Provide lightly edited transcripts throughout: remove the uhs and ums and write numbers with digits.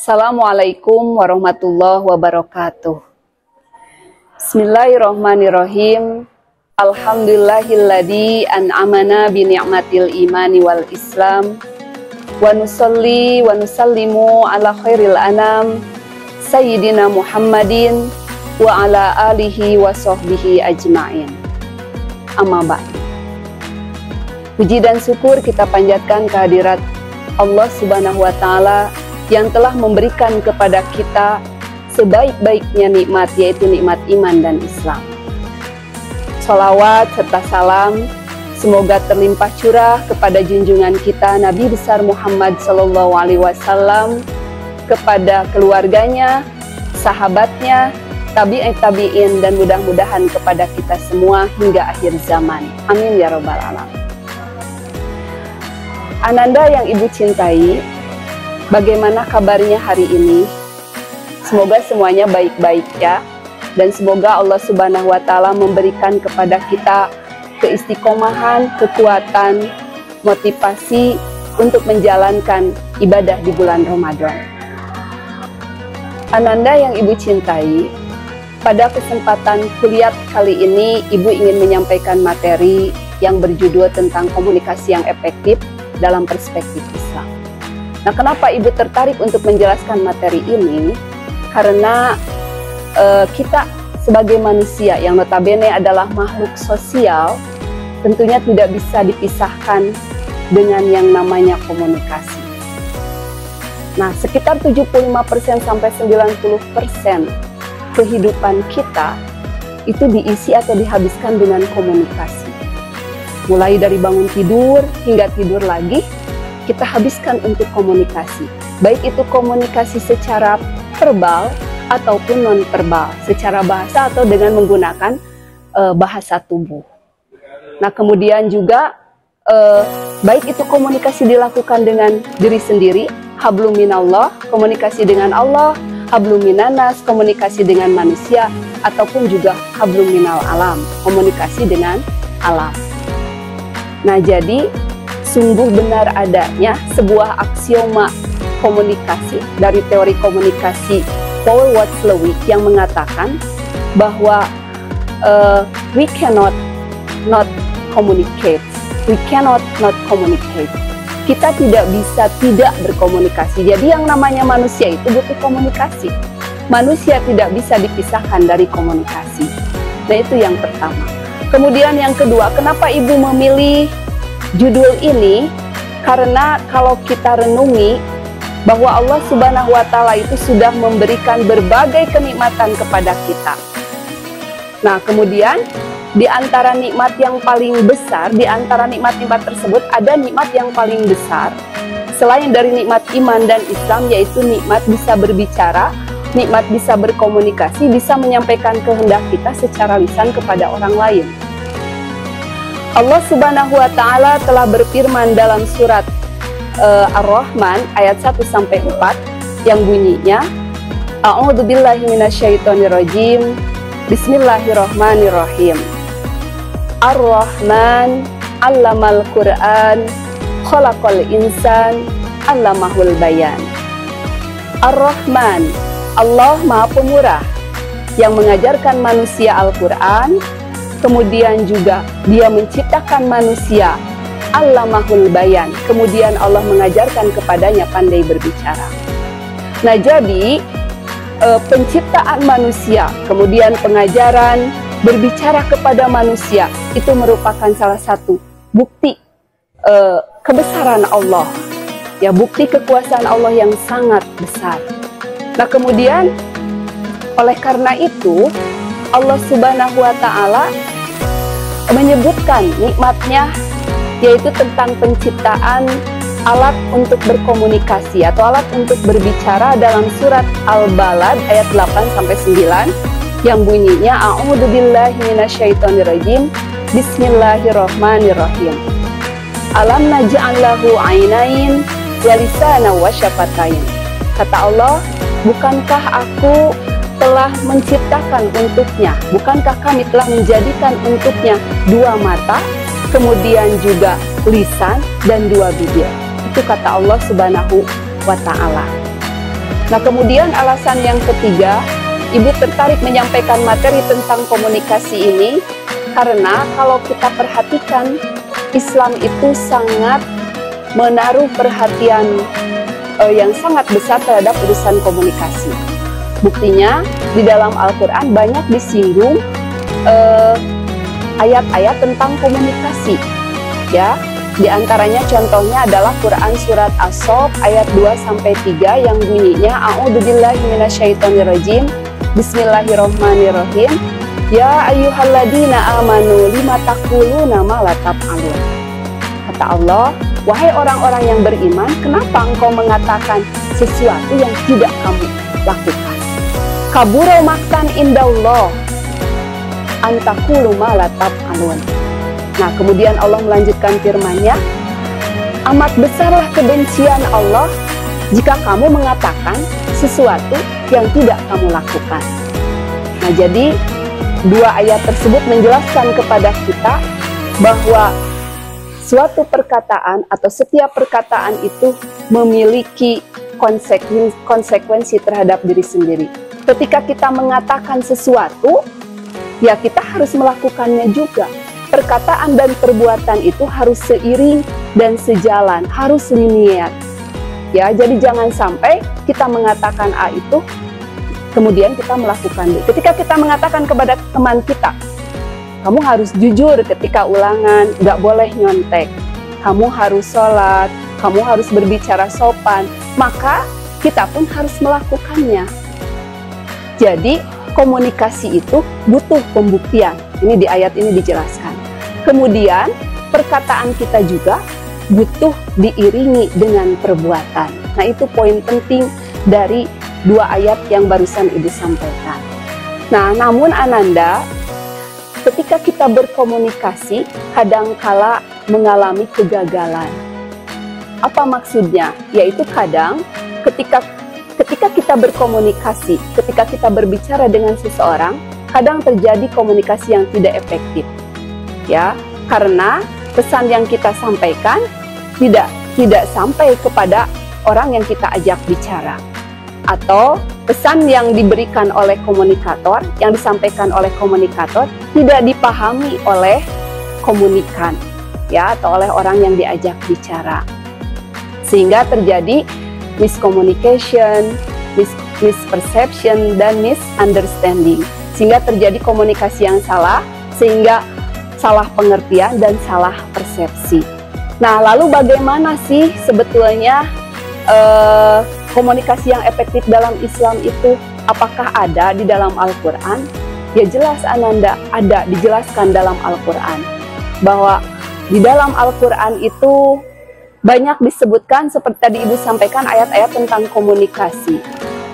Assalamualaikum warahmatullahi wabarakatuh. Bismillahirrahmanirrahim. Alhamdulillahilladzi an'amana bi ni'matil imani wal islam. Wa nusalli wa nusallimu ala khairil anam Sayyidina Muhammadin wa ala alihi wa sahbihi ajma'in. Amma ba'du. Puji dan syukur kita panjatkan kehadirat Allah Subhanahu wa Ta'ala yang telah memberikan kepada kita sebaik-baiknya nikmat, yaitu nikmat iman dan Islam. Sholawat serta salam semoga terlimpah curah kepada junjungan kita Nabi besar Muhammad SAW, kepada keluarganya, sahabatnya, tabi'in, dan mudah-mudahan kepada kita semua hingga akhir zaman. Amin ya rabbal alamin. Ananda yang ibu cintai, bagaimana kabarnya hari ini? Semoga semuanya baik-baik ya. Dan semoga Allah Subhanahu wa Ta'ala memberikan kepada kita keistiqomahan, kekuatan, motivasi untuk menjalankan ibadah di bulan Ramadan. Ananda yang ibu cintai, pada kesempatan kuliah kali ini ibu ingin menyampaikan materi yang berjudul tentang komunikasi yang efektif dalam perspektif Islam. Nah, kenapa ibu tertarik untuk menjelaskan materi ini? Karena kita sebagai manusia yang notabene adalah makhluk sosial, tentunya tidak bisa dipisahkan dengan yang namanya komunikasi. Nah, sekitar 75% sampai 90% kehidupan kita itu diisi atau dihabiskan dengan komunikasi. Mulai dari bangun tidur hingga tidur lagi, kita habiskan untuk komunikasi. Baik itu komunikasi secara verbal ataupun non-verbal, secara bahasa atau dengan menggunakan bahasa tubuh. Nah, kemudian juga baik itu komunikasi dilakukan dengan diri sendiri, hablum minallah, komunikasi dengan Allah, hablum minanas, komunikasi dengan manusia, ataupun juga hablum minal alam, komunikasi dengan alam. Nah, jadi sungguh benar adanya sebuah aksioma komunikasi dari teori komunikasi Paul Watzlawick yang mengatakan bahwa we cannot not communicate, we cannot not communicate. Kita tidak bisa tidak berkomunikasi. Jadi yang namanya manusia itu butuh komunikasi. Manusia tidak bisa dipisahkan dari komunikasi. Nah, itu yang pertama. Kemudian yang kedua, kenapa ibu memilih judul ini? Karena kalau kita renungi bahwa Allah Subhanahu wa Ta'ala itu sudah memberikan berbagai kenikmatan kepada kita. Nah, kemudian di antara nikmat yang paling besar, di antara nikmat-nikmat tersebut ada nikmat yang paling besar selain dari nikmat iman dan Islam, yaitu nikmat bisa berbicara, nikmat bisa berkomunikasi, bisa menyampaikan kehendak kita secara lisan kepada orang lain. Allah Subhanahu wa Ta'ala telah berfirman dalam surat Ar-Rahman ayat 1-4 yang bunyinya, A'udzubillahi minasyaitonirrajim, Bismillahirrahmanirrahim. Ar-Rahman 'allamal Qur'an, khalaqal insan, 'allamahul bayan. Ar-Rahman, Allah Maha Pemurah, yang mengajarkan manusia Al-Quran, kemudian juga Dia menciptakan manusia, 'allamahul bayan, kemudian Allah mengajarkan kepadanya pandai berbicara. Nah, jadi penciptaan manusia, kemudian pengajaran, berbicara kepada manusia, itu merupakan salah satu bukti kebesaran Allah, ya, bukti kekuasaan Allah yang sangat besar. Nah, kemudian oleh karena itu Allah Subhanahu wa Ta'ala menyebutkan nikmatnya, yaitu tentang penciptaan alat untuk berkomunikasi atau alat untuk berbicara dalam surat Al-Balad ayat 8-9 yang bunyinya, A'udzubillahi minasyaitonirrajim, Bismillahirrahmanirrahim. Alam naj'al lahu 'ainain wa lisanan wa syafatain. Kata Allah, bukankah aku telah menciptakan untuknya, bukankah kami telah menjadikan untuknya dua mata, kemudian juga lisan dan dua bibir. Itu kata Allah Subhanahu wa Ta'ala. Nah, kemudian alasan yang ketiga, Ibu tertarik menyampaikan materi tentang komunikasi ini karena kalau kita perhatikan, Islam itu sangat menaruh perhatian yang sangat besar terhadap urusan komunikasi. Buktinya, di dalam Al-Quran banyak disinggung ayat-ayat tentang komunikasi. Ya, di antaranya contohnya adalah Quran Surat As-Sof ayat 2-3 yang bunyinya A'udzubillahi minasyaitonirrajim Bismillahirrahmanirrahim. Ya ayyuhalladzina amanu lima taquluna ma la taf'alun. Kata Allah, wahai orang-orang yang beriman, kenapa engkau mengatakan sesuatu yang tidak kamu lakukan? Kabura maktan indallah an taqulu ma la taf'alun. Nah, kemudian Allah melanjutkan firman-Nya, amat besarlah kebencian Allah jika kamu mengatakan sesuatu yang tidak kamu lakukan. Nah, jadi dua ayat tersebut menjelaskan kepada kita bahwa suatu perkataan atau setiap perkataan itu memiliki konsekuensi terhadap diri sendiri. Ketika kita mengatakan sesuatu, ya kita harus melakukannya juga. Perkataan dan perbuatan itu harus seiring dan sejalan, harus linier. Ya, jadi jangan sampai kita mengatakan A itu, kemudian kita melakukan B. Ketika kita mengatakan kepada teman kita, kamu harus jujur ketika ulangan, nggak boleh nyontek. Kamu harus sholat, kamu harus berbicara sopan, maka kita pun harus melakukannya. Jadi, komunikasi itu butuh pembuktian. Ini di ayat ini dijelaskan. Kemudian, perkataan kita juga butuh diiringi dengan perbuatan. Nah, itu poin penting dari dua ayat yang barusan Ibu sampaikan. Nah, namun Ananda, ketika kita berkomunikasi, kadangkala mengalami kegagalan. Apa maksudnya? Yaitu kadang ketika kita berkomunikasi, ketika kita berbicara dengan seseorang, kadang terjadi komunikasi yang tidak efektif. Ya, karena pesan yang kita sampaikan tidak sampai kepada orang yang kita ajak bicara, atau pesan yang diberikan oleh komunikator, yang disampaikan oleh komunikator tidak dipahami oleh komunikan, ya, atau oleh orang yang diajak bicara, sehingga terjadi miscommunication, misperception, dan misunderstanding, sehingga terjadi komunikasi yang salah, sehingga salah pengertian dan salah persepsi. Nah, lalu bagaimana sih sebetulnya komunikasi yang efektif dalam Islam itu? Apakah ada di dalam Al-Quran? Ya jelas Ananda, ada, dijelaskan dalam Al-Quran. Bahwa di dalam Al-Quran itu banyak disebutkan seperti tadi Ibu sampaikan ayat-ayat tentang komunikasi.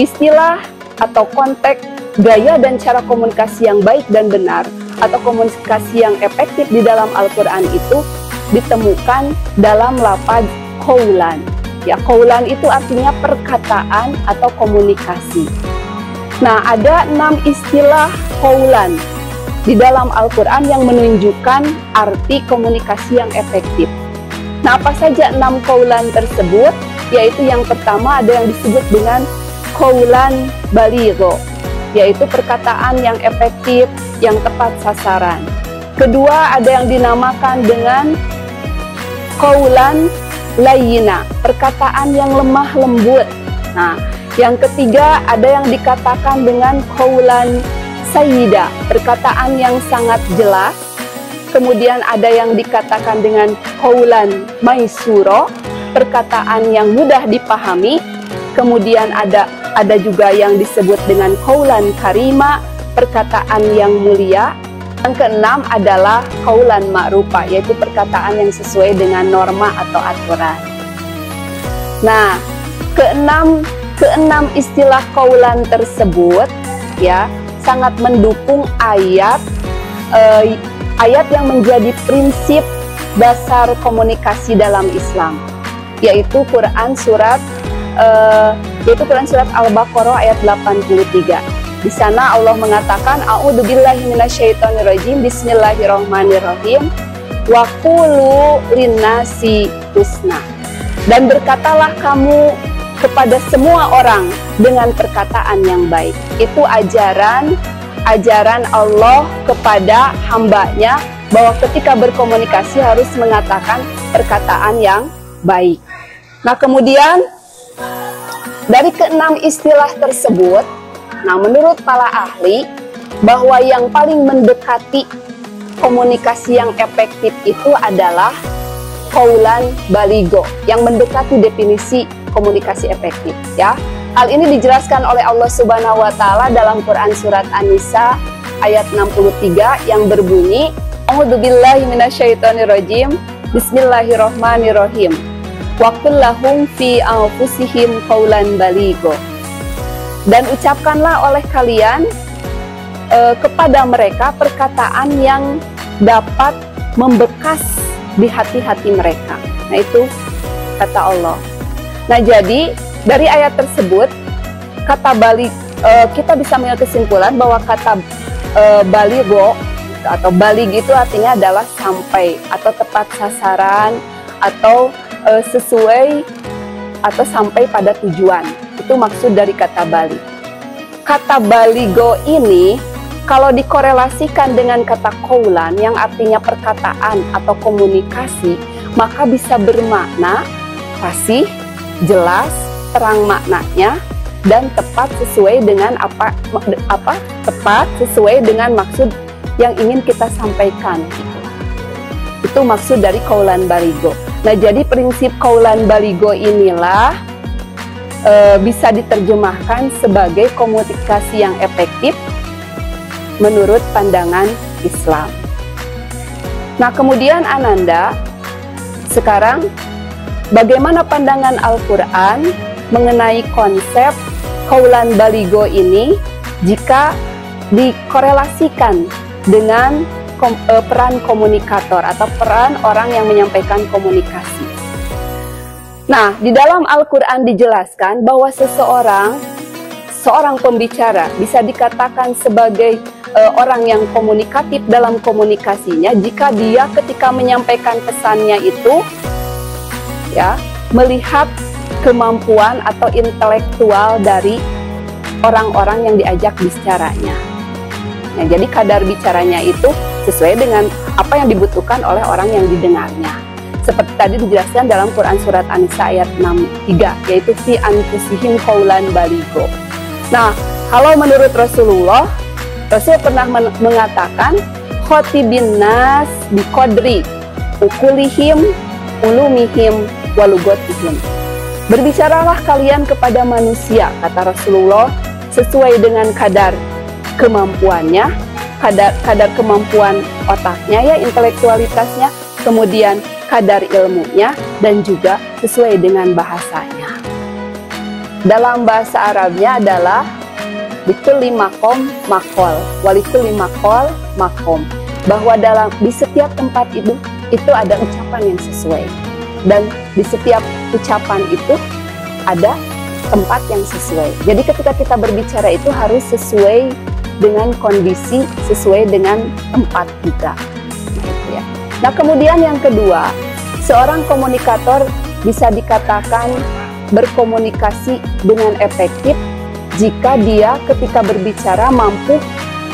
Istilah atau konteks, gaya dan cara komunikasi yang baik dan benar atau komunikasi yang efektif di dalam Al-Quran itu ditemukan dalam lafaz qaulan. Ya, qaulan itu artinya perkataan atau komunikasi. Nah, ada 6 istilah qaulan di dalam Al-Quran yang menunjukkan arti komunikasi yang efektif. Nah, apa saja 6 qaulan tersebut? Yaitu yang pertama ada yang disebut dengan qaulan baligho, yaitu perkataan yang efektif, yang tepat sasaran. Kedua, ada yang dinamakan dengan qaulan layyina, perkataan yang lemah lembut. Nah, yang ketiga ada yang dikatakan dengan qaulan sayyida, perkataan yang sangat jelas. Kemudian ada yang dikatakan dengan qaulan maisuro, perkataan yang mudah dipahami. Kemudian ada juga yang disebut dengan qaulan karima, perkataan yang mulia. Yang keenam adalah qaulan ma'rufa, yaitu perkataan yang sesuai dengan norma atau aturan. Nah, keenam istilah qaulan tersebut ya sangat mendukung ayat yang menjadi prinsip dasar komunikasi dalam Islam, yaitu Quran surat Al-Baqarah ayat 83. Di sana Allah mengatakan A'udzubillahi minasyaitonirrajim Bismillahirrahmanirrahim wa qulu linnasi husna. Dan berkatalah kamu kepada semua orang dengan perkataan yang baik. Itu ajaran Allah kepada hambanya, bahwa ketika berkomunikasi harus mengatakan perkataan yang baik. Nah, kemudian dari keenam istilah tersebut, nah menurut para ahli, bahwa yang paling mendekati komunikasi yang efektif itu adalah qaulan baligho, yang mendekati definisi komunikasi efektif, ya. Hal ini dijelaskan oleh Allah Subhanahu wa taala dalam Quran surat An-Nisa ayat 63 yang berbunyi, A'udzubillahi minasyaitonirrajim, Bismillahirrahmanirrahim. Waqul lahum fi anfusihim qaulan baligho. Dan ucapkanlah oleh kalian kepada mereka perkataan yang dapat membekas di hati-hati mereka. Nah, itu kata Allah. Nah, jadi dari ayat tersebut, kata baligh, kita bisa mengambil kesimpulan bahwa kata baligho atau baligh itu artinya adalah sampai atau tepat sasaran atau sesuai atau sampai pada tujuan. Itu maksud dari kata baligh. Kata baligho ini kalau dikorelasikan dengan kata qaulan yang artinya perkataan atau komunikasi, maka bisa bermakna fasih, jelas, terang maknanya, dan tepat sesuai dengan tepat sesuai dengan maksud yang ingin kita sampaikan. Itu maksud dari qaulan baligho. Nah, jadi prinsip qaulan baligho inilah bisa diterjemahkan sebagai komunikasi yang efektif menurut pandangan Islam. Nah, kemudian Ananda, sekarang bagaimana pandangan Al-Quran mengenai konsep qaulan baligho ini jika dikorelasikan dengan peran komunikator atau peran orang yang menyampaikan komunikasi. Nah, di dalam Al-Quran dijelaskan bahwa seorang pembicara bisa dikatakan sebagai orang yang komunikatif dalam komunikasinya jika dia ketika menyampaikan pesannya itu ya melihat kemampuan atau intelektual dari orang-orang yang diajak bicaranya. Nah, jadi kadar bicaranya itu sesuai dengan apa yang dibutuhkan oleh orang yang didengarnya. Seperti tadi dijelaskan dalam Quran surat An-Nisa ayat 63, yaitu fi anfusihim qaulan baligho. Nah, kalau menurut Rasul pernah mengatakan khotibin nas biqadri ukulihim ulumihim walugotihim. Berbicaralah kalian kepada manusia, kata Rasulullah, sesuai dengan kadar kemampuannya, kadar kemampuan otaknya, ya, intelektualitasnya, kemudian kadar ilmunya, dan juga sesuai dengan bahasanya. Dalam bahasa Arabnya adalah likulli maqam maqal, walikulli maqal maqam, bahwa di setiap tempat itu ada ucapan yang sesuai, dan di setiap ucapan itu ada tempat yang sesuai. Jadi ketika kita berbicara itu harus sesuai dengan kondisi, sesuai dengan tempat juga. Ya. Nah, kemudian yang kedua, seorang komunikator bisa dikatakan berkomunikasi dengan efektif jika dia ketika berbicara mampu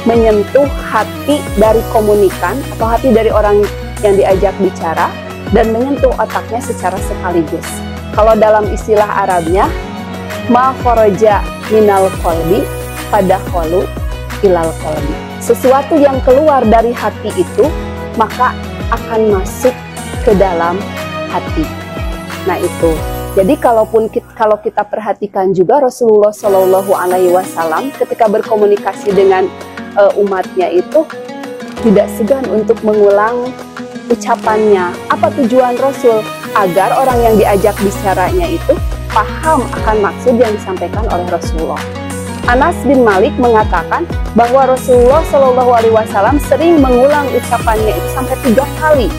menyentuh hati dari komunikan atau hati dari orang yang diajak bicara dan menyentuh otaknya secara sekaligus. Kalau dalam istilah Arabnya, ma kharaja minal qalbi fadakhalu ilal qalbi. Sesuatu yang keluar dari hati itu maka akan masuk ke dalam hati. Nah, itu. Jadi kalau kita perhatikan juga Rasulullah Shallallahu Alaihi Wasallam ketika berkomunikasi dengan umatnya itu tidak segan untuk mengulang ucapannya. Apa tujuan Rasul? Agar orang yang diajak bicaranya itu paham akan maksud yang disampaikan oleh Rasulullah. Anas bin Malik mengatakan bahwa Rasulullah Shallallahu Alaihi Wasallam sering mengulang ucapannya itu sampai 3 kali.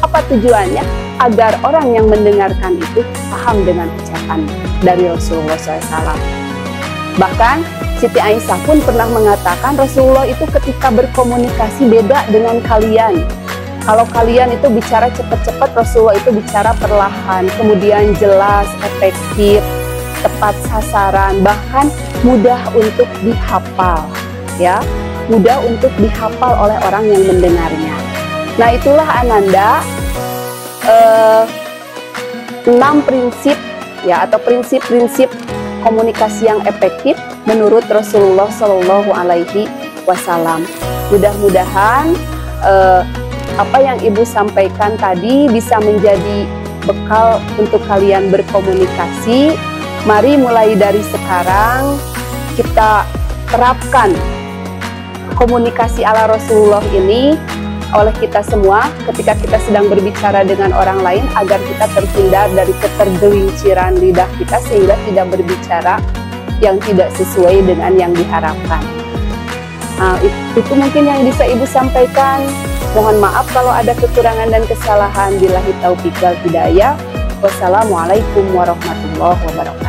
Apa tujuannya? Agar orang yang mendengarkan itu paham dengan ucapan dari Rasulullah SAW. Bahkan Siti Aisyah pun pernah mengatakan Rasulullah itu ketika berkomunikasi beda dengan kalian. Kalau kalian itu bicara cepat-cepat, Rasulullah itu bicara perlahan, kemudian jelas, efektif. tepat sasaran, bahkan mudah untuk dihafal, ya, mudah untuk dihafal oleh orang yang mendengarnya. Nah, itulah Ananda 6 prinsip, ya, atau prinsip-prinsip komunikasi yang efektif menurut Rasulullah Shallallahu Alaihi Wasallam. Mudah-mudahan apa yang Ibu sampaikan tadi bisa menjadi bekal untuk kalian berkomunikasi. Mari mulai dari sekarang kita terapkan komunikasi ala Rasulullah ini oleh kita semua ketika kita sedang berbicara dengan orang lain, agar kita terhindar dari ketergelinciran lidah kita sehingga tidak berbicara yang tidak sesuai dengan yang diharapkan. Nah, itu mungkin yang bisa Ibu sampaikan. Mohon maaf kalau ada kekurangan dan kesalahan. Billahi taufiq wal hidayah. Wassalamualaikum warahmatullahi wabarakatuh.